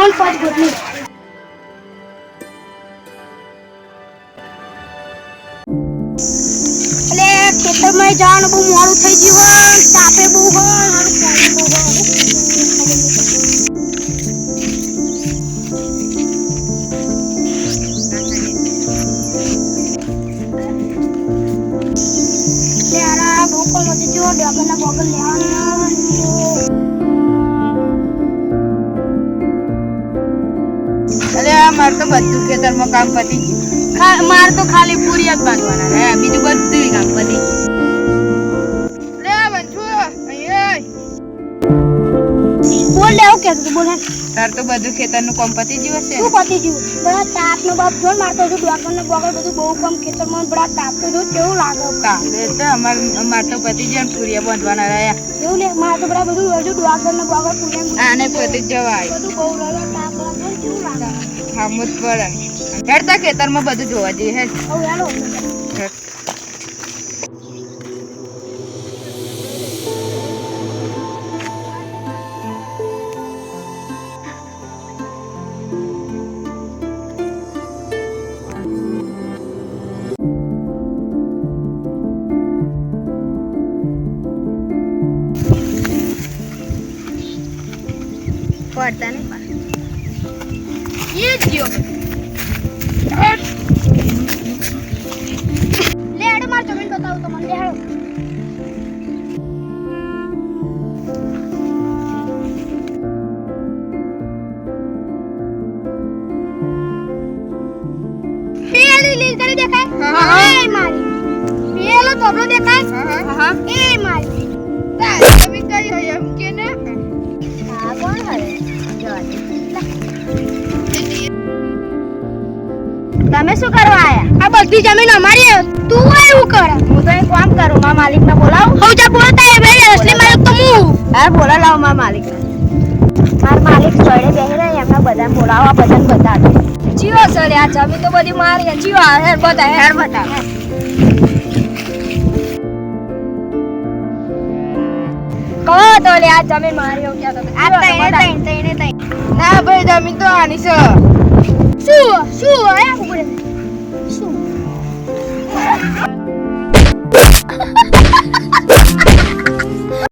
કોણ પાંચ ગોટની એટલે ખેતરમાં જવાનું બહુ મોડું થઈ ગયું હોય તાપે બહુ હોય મારું પાણી બહુ હોય ત્યારે બહુ કોમ હતી જો ડગરના બોગલ લેવાના અરે માર તો બધું ખેતરમાં કામ પતી ગયું માર તો ખાલી પૂરી જ બાંધવાના હે બીજું બધું કામ પતી ગયું લે વંશુ અહીં બોલ લેવું કે તું બોલ તાર તો બધું ખેતરનું કામ પતી ગયું હશે શું પતી ગયું બડા તાપનો બાપ જોન મારતો છું ડગરના બોગલ બધું બહુ કામ ખેતરમાં બડા તાપતો જો કેવું લાગે તો અમાર તો પતી ગયા પૂરિયા બાંધવાના રહ્યા એવું લે માર તો બડા બધું હજુ ડગરના બોગલ પૂર્યા આને પતી જવાય બધું બહુ રહ્યો તાપ લાગે કેવું લાગે ખામું જ પડે હેડતા ખેતરમાં બધું જોવા જઈએ હે હવે હેલો પડતા નહીં ये जियो ले हेडो मार जमीन बताओ तो मन ले हेडो पेली लील करे देखा हां ए मारी पेलो तोबलो देखा हां ए मारी તમે કઈ હોય એમ કે ને हां कोण हरे તમે શું કરવા આયા આ બધી જમીન અમારી તું એવું કર હું તો એક કામ કરું મારા માલિકને બોલાવું હો જા બોલતા એ ભાઈ અસલી માલિક તો હું હા બોલા લાવ મારા માલિકને મારા માલિક સોડે બેહી રહ્યા એમના બધાને બોલાવો બધાને બતાડો જીવો સર આ જમીન તો બધી મારી જીવો હેર બતા હેર બતાવો કહો તો લે આ જમીન મારી એવું ક્યાં તો આ તઈને ના ભાઈ જમીન તો આની છે